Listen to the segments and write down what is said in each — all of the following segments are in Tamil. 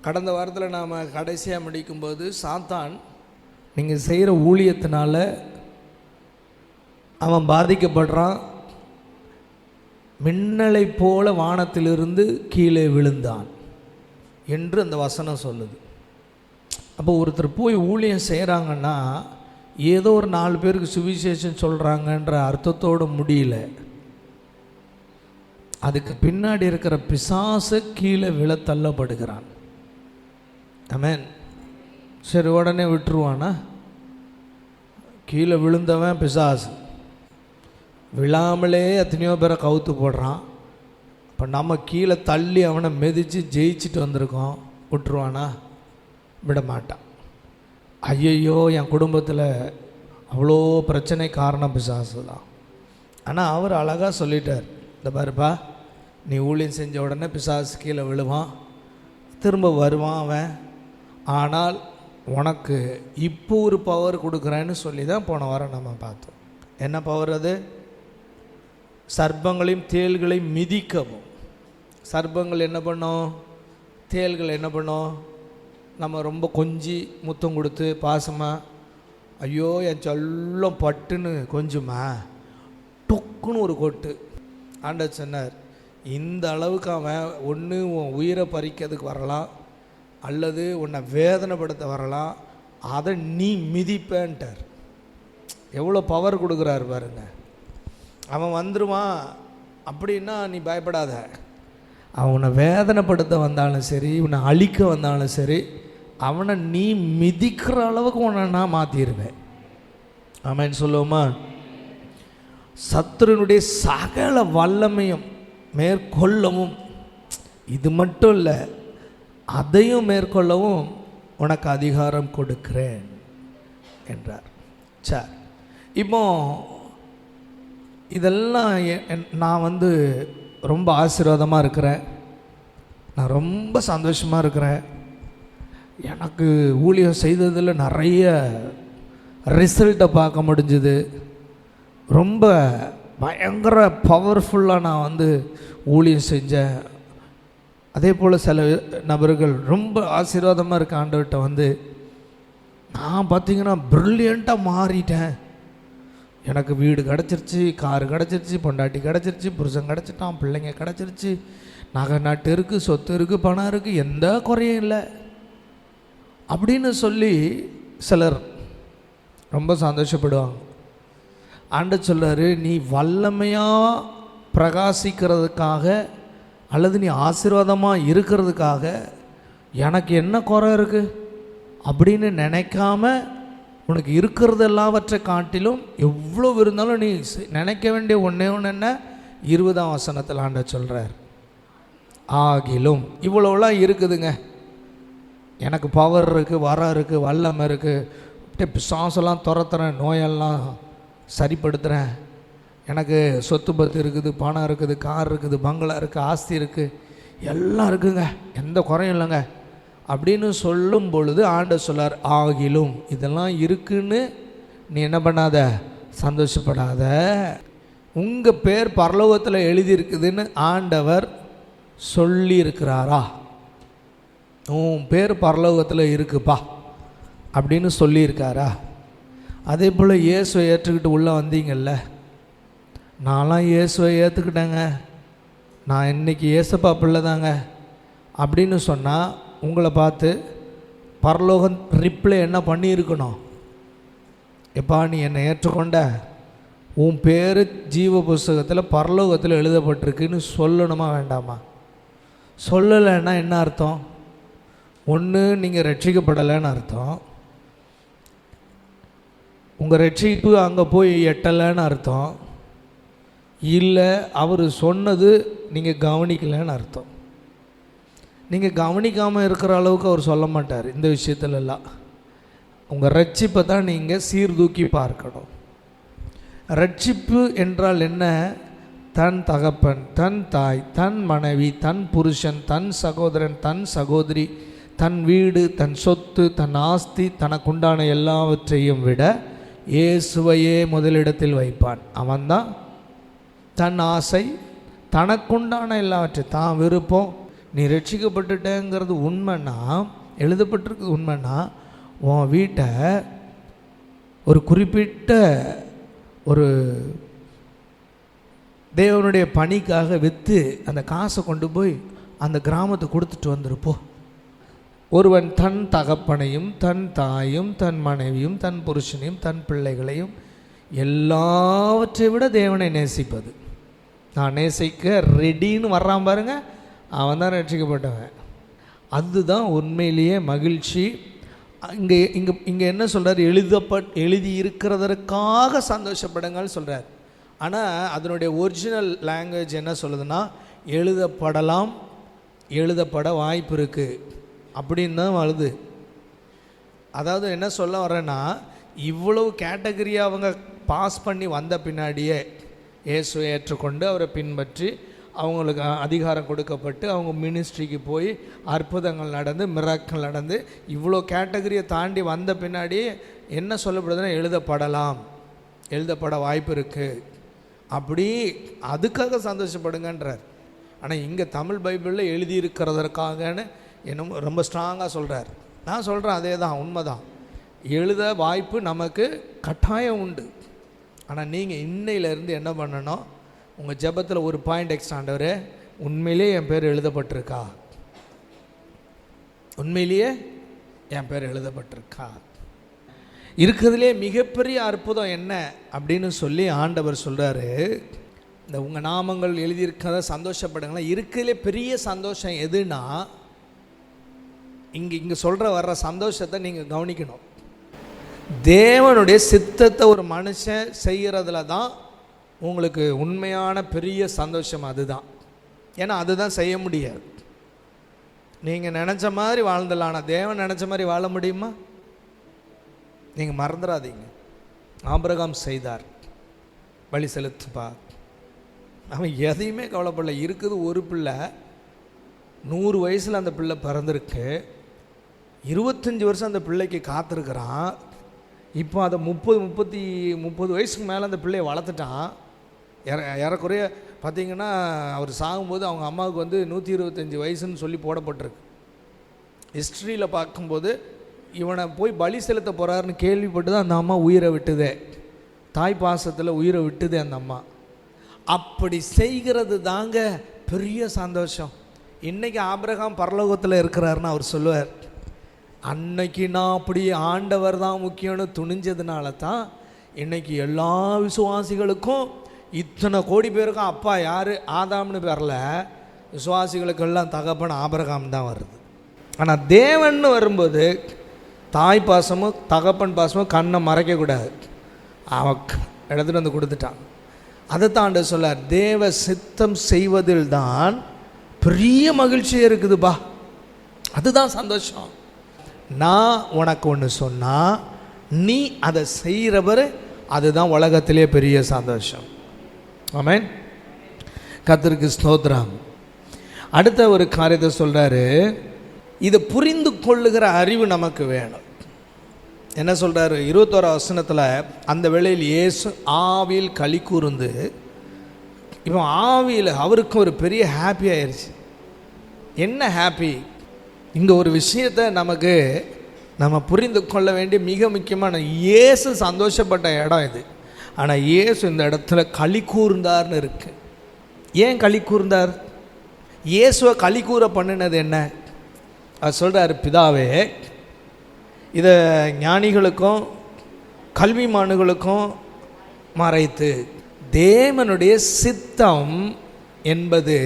கடந்த வாரத்தில் நாம் கடைசியாக முடிக்கும்போது சாத்தான் நீங்கள் செய்கிற ஊழியத்தினால அவன் பாதிக்கப்படுறான், மின்னலை போல வானத்திலிருந்து கீழே விழுந்தான் என்று அந்த வசனம் சொல்லுது. அப்போ ஒருத்தர் போய் ஊழியம் செய்கிறாங்கன்னா ஏதோ ஒரு 4 பேருக்கு சுவிசேஷம் சொல்கிறாங்கன்ற அர்த்தத்தோடு முடியல. அதுக்கு பின்னாடி இருக்கிற பிசாசு கீழே விழ தள்ளப்படுகிறான். ஆமென். சரி, உடனே விட்டுருவானா? கீழே விழுந்தவன் பிசாசு, விழாமலே எத்தனையோ பேரை கவுத்து போடுறான். இப்போ நம்ம கீழே தள்ளி அவனை மிதித்து ஜெயிச்சுட்டு வந்திருக்கோம், விட்டுருவானா? விட மாட்டான். ஐயையோ, என் குடும்பத்தில் அவ்வளோ பிரச்சனை காரணம் பிசாசு தான். ஆனால் அவர் அழகாக சொல்லிட்டார், இந்த பாருப்பா, நீ ஊழியம் செஞ்ச உடனே பிசாசு கீழே விழுவான், திரும்ப வருவான் அவன். ஆனால் உனக்கு இப்போ ஒரு பவர் கொடுக்குறேன்னு சொல்லி தான் போன வாரம் நம்ம பார்த்தோம். என்ன பவர் அது? சர்ப்பங்களையும் தேள்களையும் மிதிக்கவும். சர்ப்பங்கள் என்ன பண்ணோம், தேள்கள் என்ன பண்ணோம்? நம்ம ரொம்ப கொஞ்சி முத்தம் கொடுத்து பாசமாக, ஐயோ என் சொல்லம் பட்டுன்னு கொஞ்சமா டொக்குன்னு ஒரு கொட்டு. ஆண்டவர் சொன்னார், இந்த அளவுக்கு அவன் ஒன்று உன் உயிரை பறிக்கிறதுக்கு வரலாம், அல்லது உன்னை வேதனைப்படுத்த வரலாம், அதை நீ மிதிப்பேன்ட்டார். எவ்வளோ பவர் கொடுக்குறாரு பாருங்க. அவன் வந்துடுவான் அப்படின்னா நீ பயப்படாத. அவன் உன்னை வேதனைப்படுத்த வந்தாலும் சரி, உன்னை அழிக்க வந்தாலும் சரி, அவனை நீ மிதிக்கிற அளவுக்கு உன்னை நான் மாற்றிடுவேன். ஆமென் சொல்லுவோமா? சத்துருனுடைய சகல வல்லமையும் மேற்கொள்ளவும், இது மட்டும் இல்லை, அதையும் மேற்கொள்ளவும் உனக்கு அதிகாரம் கொடுக்கிறேன் என்றார். சரி, இப்போ இதெல்லாம் நான் ரொம்ப ஆசீர்வாதமாக இருக்கிறேன், நான் ரொம்ப சந்தோஷமாக இருக்கிறேன், எனக்கு ஊழியம் செய்ததில் நிறைய ரிசல்ட்டை பார்க்க முடிஞ்சுது, ரொம்ப பயங்கர பவர்ஃபுல்லாக நான் ஊழியம் செஞ்சேன். அதே போல் சில நபர்கள் ரொம்ப ஆசீர்வாதமாக இருக்க ஆண்டவர்கிட்ட நான் பார்த்திங்கன்னா ப்ரில்லியண்ட்டாக மாறிட்டேன், எனக்கு வீடு கிடச்சிருச்சு, காரு கிடச்சிருச்சு, பொண்டாட்டி கிடச்சிருச்சு, புருஷன் கிடச்சிட்டான், பிள்ளைங்க கிடச்சிருச்சு, நகை நாட்டு இருக்குது, சொத்து இருக்குது, பணம் இருக்குது, எந்த குறையும் இல்லை அப்படின்னு சொல்லி சிலர் ரொம்ப சந்தோஷப்படுவாங்க. ஆண்டவர் சொல்றாரு, நீ வல்லமையாக பிரகாசிக்கிறதுக்காக அல்லது நீ ஆசீர்வாதமாக இருக்கிறதுக்காக எனக்கு என்ன குறை இருக்குது அப்படின்னு நினைக்காம, உனக்கு இருக்கிறது எல்லாவற்றை காட்டிலும் எவ்வளோ இருந்தாலும் நீ நினைக்க வேண்டிய ஒன்றே ஒன்று என்ன? 20ஆம் வசனத்தில் ஆண்டவர் சொல்கிறார், ஆகிலும் இவ்வளோலாம் இருக்குதுங்க, எனக்கு பவர் இருக்குது, வரம் இருக்குது, வல்லமை இருக்குது, பிசாசெல்லாம் துரத்துறேன், நோயெல்லாம் சரிப்படுத்துகிறேன், எனக்கு சொத்து பத்து இருக்குது, பணம் இருக்குது, கார் இருக்குது, பங்களா இருக்குது, ஆஸ்தி இருக்குது, எல்லாம் இருக்குங்க, எந்த குறையும் இல்லைங்க அப்படின்னு சொல்லும் பொழுது ஆண்டவர் சொல்லார், ஆகிலும் இதெல்லாம் இருக்குன்னு நீ என்ன பண்ணாத, சந்தோஷப்படாத, உங்கள் பேர் பரலோகத்தில் எழுதியிருக்குதுன்னு ஆண்டவர் சொல்லி இருக்கிறாரா? உன் பேர் பரலோகத்தில் இருக்குப்பா அப்படின்னு சொல்லியிருக்காரா? அதே போல் இயேசுவை ஏற்றுக்கிட்டு உள்ளே வந்தீங்கல்ல, நான்லாம் இயேசுவை ஏற்றுக்கிட்டேங்க, நான் இன்றைக்கி இயேசப்பா பிள்ளை தாங்க அப்படின்னு சொன்னால் உங்களை பார்த்து பரலோகம் ரிப்ளை என்ன பண்ணியிருக்கணும்? எப்பா நீ என்னை ஏற்றுக்கொண்ட, உன் பேர் ஜீவ புஸ்தகத்தில் பரலோகத்தில் எழுதப்பட்டிருக்குன்னு சொல்லணுமா வேண்டாமா? சொல்லலைன்னா என்ன அர்த்தம்? ஒன்று நீங்கள் ரட்சிக்கப்படலைன்னு அர்த்தம், உங்கள் ரட்சிப்பு அங்கே போய் எட்டலைன்னு அர்த்தம், இல்லை அவர் சொன்னது நீங்கள் கவனிக்கலைன்னு அர்த்தம். நீங்கள் கவனிக்காமல் இருக்கிற அளவுக்கு அவர் சொல்ல மாட்டார் இந்த விஷயத்துலலாம். உங்கள் ரட்சிப்பை தான் நீங்கள் சீர்தூக்கி பார்க்கணும். ரட்சிப்பு என்றால் என்ன? தன் தகப்பன், தன் தாய், தன் மனைவி, தன் புருஷன், தன் சகோதரன், தன் சகோதரி, தன் வீடு, தன் சொத்து, தன் ஆஸ்தி, தனக்குண்டான எல்லாவற்றையும் விட இயேசுவையே முதலிடத்தில் வைப்பான். அவன்தான் தன் ஆசை, தனக்குண்டான எல்லாவற்றையும், தான் விருப்பம், நீ ரட்சிக்கப்பட்டுட்டேங்கிறது உண்மைன்னா, எழுதப்பட்டிருக்கு உண்மைன்னா, உன் வீட்டை ஒரு குறிப்பிட்ட ஒரு தேவனுடைய பணிக்காக விற்று அந்த காசை கொண்டு போய் அந்த கிராமத்தை கொடுத்துட்டு வந்துருப்போம். ஒருவன் தன் தகப்பனையும் தன் தாயும் தன் மனைவியும் தன் புருஷனையும் தன் பிள்ளைகளையும் எல்லாவற்றை விட தேவனை நேசிப்பது. நான் நேசிக்க ரெடின்னு வர்றான் பாருங்க, அவன் தான் ரட்சிக்கப்பட்டவன். அதுதான் உண்மையிலேயே மகிழ்ச்சி. இங்கே இங்கே இங்கே என்ன சொல்கிறார்? எழுதி இருக்கிறதற்காக சந்தோஷப்படுங்கள் சொல்கிறார். ஆனால் அதனுடைய ஒரிஜினல் லாங்குவேஜ் என்ன சொல்லுதுன்னா, எழுதப்படலாம், எழுதப்பட வாய்ப்பு இருக்குது அப்படின்னு தான் வருது. அதாவது என்ன சொல்ல வரேன்னா, இவ்வளவு கேட்டகரியாக அவங்க பாஸ் பண்ணி வந்த பின்னாடியே இயேசுவை ஏற்றுக்கொண்டு அவரை பின்பற்றி அவங்களுக்கு அதிகாரம் கொடுக்கப்பட்டு அவங்க மினிஸ்ட்ரிக்கு போய் அற்புதங்கள் நடந்து மிராக்கள் நடந்து இவ்வளோ கேட்டகரியை தாண்டி வந்த பின்னாடி என்ன சொல்லப்படுதுன்னா, எழுதப்படலாம், எழுதப்பட வாய்ப்பு இருக்குது, அப்படி அதுக்காக சந்தோஷப்படுங்கன்றார். ஆனால் இங்கே தமிழ் பைபிளில் எழுதியிருக்கிறதற்காகன்னு என்னமோ ரொம்ப ஸ்ட்ராங்காக சொல்கிறார். நான் சொல்கிறேன் அதே தான், உண்மை தான். எழுத வாய்ப்பு நமக்கு கட்டாயம் உண்டு. ஆனால் நீங்கள் இன்னையிலேருந்து என்ன பண்ணணும்? உங்கள் ஜெபத்தில் ஒரு பாயிண்ட் எக்ஸ்ட்ரா, ஆண்டவரே உண்மையிலேயே என் பேர் எழுதப்பட்டிருக்கா, உண்மையிலேயே என் பேர் எழுதப்பட்டிருக்கா. இருக்கிறதுலே மிகப்பெரிய அற்புதம் என்ன அப்படின்னு சொல்லி ஆண்டவர் சொல்கிறாரு, இந்த உங்கள் நாமங்கள் எழுதியிருக்கிறத சந்தோஷப்படுங்களா. இருக்கிறதுலே பெரிய சந்தோஷம் எதுனா, இங்கே சொல்கிற வர்ற சந்தோஷத்தை நீங்கள் கவனிக்கணும். தேவனுடைய சித்தத்தை ஒரு மனுஷன் செய்கிறதுல தான் உங்களுக்கு உண்மையான பெரிய சந்தோஷம். அதுதான். ஏன்னா அதுதான் செய்ய முடியாது. நீங்கள் நினச்ச மாதிரி வாழ்ந்துடலாம், ஆனால் தேவன் நினச்ச மாதிரி வாழ முடியுமா? நீங்கள் மறந்துடாதீங்க. ஆபிரகாம் செய்தார், பலி செலுத்துப்பா. அவன் எதையுமே கவலைப்படல. இருக்குது ஒரு பிள்ளை, 100 வயசில் அந்த பிள்ளை பிறந்திருக்கு, 25 வருஷம் அந்த பிள்ளைக்கு காத்திருக்கிறான். இப்போ அதை 30 வயசுக்கு மேலே அந்த பிள்ளையை வளர்த்துட்டான். ஏறக்குறைய பார்த்திங்கன்னா அவர் சாகும்போது அவங்க அம்மாவுக்கு வந்து 125 வயசுன்னு சொல்லி போடப்பட்டிருக்கு. ஹிஸ்ட்ரியில் பார்க்கும்போது இவனை போய் பலி செலுத்த போகிறாருன்னு கேள்விப்பட்டு தான் அந்த அம்மா உயிரை விட்டுதே. தாய் பாசத்தில் உயிரை விட்டுதே அந்த அம்மா. அப்படி செய்கிறது தாங்க பெரிய சந்தோஷம். இன்றைக்கி ஆபிரகாம் பரலோகத்தில் இருக்கிறாருன்னு அவர் சொல்லுவார். அன்னைக்கு நான் அப்படி ஆண்டவர் தான் முக்கியம்னு துணிஞ்சதுனால தான் இன்றைக்கி எல்லா விசுவாசிகளுக்கும், இத்தனை கோடி பேருக்கும் அப்பா யார்? ஆதாம்னு பேரில் விசுவாசிகளுக்கெல்லாம் தகப்பன் ஆபிரகாம் தான் வருது. ஆனால் தேவன் வரும்போது தாய் பாசமும் தகப்பன் பாசமும் கண்ணை மறைக்கக்கூடாது. அவன் இடத்துல வந்து கொடுத்துட்டான். அதை தாண்ட சொல்லார், தேவ சித்தம் செய்வதில் தான் பெரிய மகிழ்ச்சியாக இருக்குதுப்பா. அதுதான் சந்தோஷம். நான் உனக்கு ஒன்று சொன்னால் நீ அதை செய்கிறவர், அதுதான் உலகத்திலே பெரிய சந்தோஷம். ஆமென். கர்த்தருக்கு ஸ்தோத்திரம். அடுத்த ஒரு காரியத்தை சொல்கிறாரு, இதை புரிந்து கொள்ளுகிற அறிவு நமக்கு வேணும். என்ன சொல்கிறாரு? 21 வசனத்தில், அந்த வேளையில் இயேசு ஆவியில் களி கூர்ந்து, இப்போ ஆவியில் அவருக்கு ஒரு பெரிய ஹாப்பி ஆயிடுச்சு. என்ன ஹாப்பி? இங்கே ஒரு விஷயத்தை நம்ம புரிந்து கொள்ள வேண்டிய மிக முக்கியமான, இயேசு சந்தோஷப்பட்ட இடம் இது. ஆனால் இயேசு இந்த இடத்துல களி கூர்ந்தார்னு இருக்கு. ஏன் களி கூர்ந்தார்? இயேசுவை களி கூற பண்ணினது என்ன? அது சொல்கிறார், பிதாவே இதை ஞானிகளுக்கும் கல்விமான்களுக்கும் மறைத்து, தேவனுடைய சித்தம் என்பது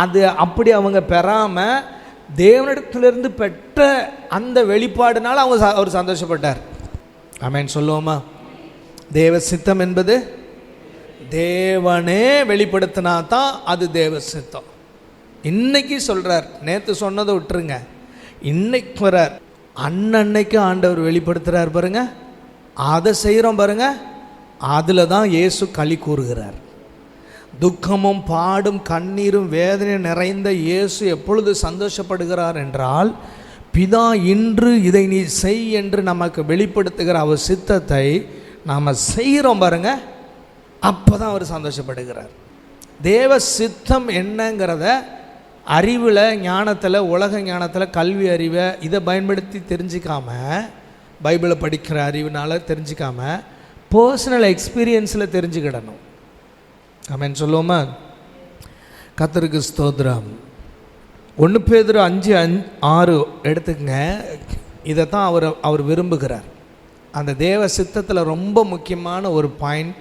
அது அப்படி அவங்க பெறாமல் தேவனிடத்திலிருந்து பெற்ற அந்த வெளிப்பாடுனால அவர் சந்தோஷப்பட்டார். ஆமென் சொல்லுவோமா? தேவ சித்தம் என்பது தேவனே வெளிப்படுத்தினா தான் அது தேவ சித்தம். இன்னைக்கு சொல்கிறார், நேற்று சொன்னதை விட்டுருங்க, இன்னைக்கு வரார், அன்னன்னைக்கு ஆண்டவர் வெளிப்படுத்துகிறார் பாருங்க, அதை செய்கிறோம் பாருங்க, அதில் தான் இயேசு களி கூறுகிறார். துக்கமும் பாடும் கண்ணீரும் வேதனை நிறைந்த இயேசு எப்பொழுது சந்தோஷப்படுகிறார் என்றால், பிதா இன்று இதை நீ செய் என்று நமக்கு வெளிப்படுத்துகிற அவர் சித்தத்தை நாம் செய்கிறோம் பாருங்க, அப்போ தான் அவர் சந்தோஷப்படுகிறார். தேவ சித்தம் என்னங்கிறத அறிவில், ஞானத்தில், உலக ஞானத்தில், கல்வி அறிவை இதை பயன்படுத்தி தெரிஞ்சிக்காம, பைபிளை படிக்கிற அறிவுனால தெரிஞ்சிக்காம, பர்சனல் எக்ஸ்பீரியன்ஸில் தெரிஞ்சுக்கிடணும். ஆமென் சொல்லுவோமா? கர்த்தருக்கு ஸ்தோத்திரம். 1 பேதுரு 5:6 எடுத்துக்கங்க. இதைத்தான் அவர் விரும்புகிறார். அந்த தேவ சித்தத்தில் ரொம்ப முக்கியமான ஒரு பாயிண்ட்,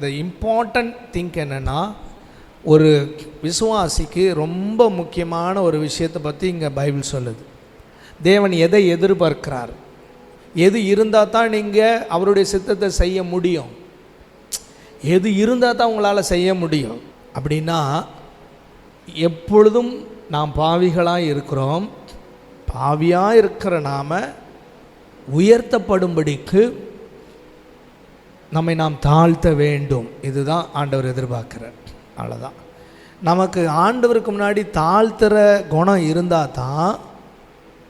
த இம்பார்ட்டன்ட் திங்க் என்னென்னா, ஒரு விசுவாசிக்கு ரொம்ப முக்கியமான ஒரு விஷயத்தை பற்றி இங்கே பைபிள் சொல்லுது. தேவன் எதை எதிர்பார்க்கிறார், எது இருந்தால் தான் நீங்கள் அவருடைய சித்தத்தை செய்ய முடியும், எது இருந்தால் தான் உங்களால் செய்ய முடியும் அப்படின்னா, எப்பொழுதும் நாம் பாவிகளாக இருக்கிறோம். பாவியாக இருக்கிற நாம் உயர்த்தப்படும்படிக்கு நம்மை நாம் தாழ்த்த வேண்டும். இதுதான் ஆண்டவர் எதிர்பார்க்கிறார். அவ்வளோதான். நமக்கு ஆண்டவருக்கு முன்னாடி தாழ்த்துற குணம் இருந்தால் தான்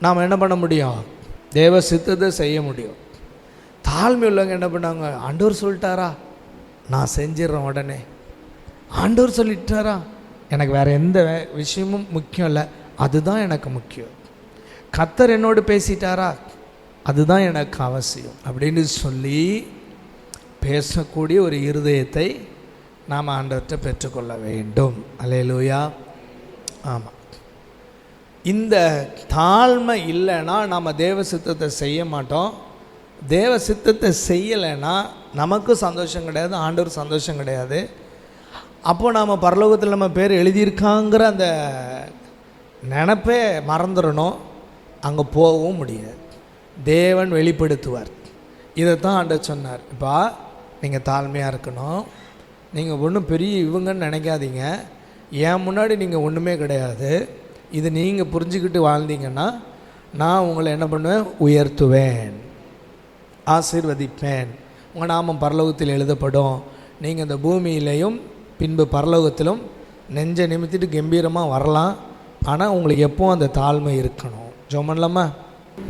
நாம் என்ன பண்ண முடியும், தேவ சித்தத்தை செய்ய முடியும். தாழ்மை உள்ளவங்க என்ன பண்ணாங்க, ஆண்டவர் சொல்லிட்டாரா நான் செஞ்சிடறேன், உடனே ஆண்டவர் சொல்லிட்டாரா, எனக்கு வேறு எந்த விஷயமும் முக்கியம் இல்லை, அதுதான் எனக்கு முக்கியம், கர்த்தர் என்னோடு பேசிட்டாரா அதுதான் எனக்கு அவசியம் அப்படின்னு சொல்லி பேசக்கூடிய ஒரு இருதயத்தை நாம் ஆண்டவர்கிட்ட பெற்றுக்கொள்ள வேண்டும். அல்லேலூயா. ஆமாம், இந்த தாழ்மை இல்லைன்னா நம்ம தேவ சித்தத்தை செய்ய மாட்டோம். தேவ சித்தத்தை செய்யலைன்னா நமக்கு சந்தோஷம் கிடையாது, ஆண்டவர் சந்தோஷம் கிடையாது. அப்போது நாம் பரலோகத்தில் நம்ம பேர் எழுதியிருக்காங்கிற அந்த நினப்பே மறந்துடணும், அங்கே போகவும் முடியாது. தேவன் வெளிப்படுத்துவார். இதைத்தான் ஆண்டவர் சொன்னார். இப்போ நீங்கள் தாழ்மையாக இருக்கணும், நீங்கள் ஒன்றும் பெரிய இவங்கன்னு நினைக்காதீங்க, என் முன்னாடி நீங்கள் ஒன்றுமே கிடையாது, இது நீங்கள் புரிஞ்சுக்கிட்டு வாழ்ந்தீங்கன்னா நான் உங்களை என்ன பண்ணுவேன், உயர்த்துவேன், ஆசீர்வதிப்பேன், உங்கள் நாமம் பரலோகத்தில் எழுதப்படும், நீங்கள் இந்த பூமியிலையும் பின்பு பரலோகத்திலும் நெஞ்சை நிமித்திட்டு கம்பீரமாக வரலாம். ஆனால் உங்களுக்கு எப்போவும் அந்த தாழ்மை இருக்கணும். ஜோமன்லாமா?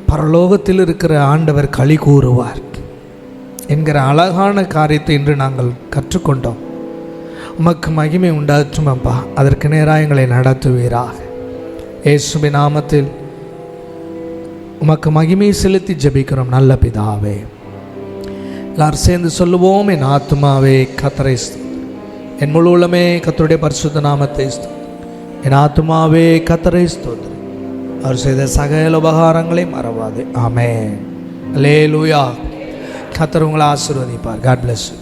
பரலோகத்தில் இருக்கிற ஆண்டவர் களி கூறுவார் என்கிற அழகான காரியத்தை இன்று நாங்கள் கற்றுக்கொண்டோம். உமக்கு மகிமை உண்டாற்றும் அப்பா, அதற்கு நேராக எங்களை நடத்துவீராக. இயேசுவின் நாமத்தில் உமக்கு மகிமை செலுத்தி ஜெபிக்கிறோம் நல்ல பிதாவே. எல்லாரும் சேர்ந்து சொல்லுவோம், என் ஆத்துமாவே கர்த்தரை ஸ்தோத்திரி, என் முழு உள்ளமே கர்த்தருடைய பரிசுத்த நாமத்தை ஸ்தோத்திரி, என் ஆத்துமாவே கர்த்தரை ஸ்தோத்திரி, அவர் செய்த சகல உபகாரங்களை மறவாது. ஆமென். அல்லேலூயா. கர்த்தர் உங்களை ஆசீர்வதிப்பார். God bless you.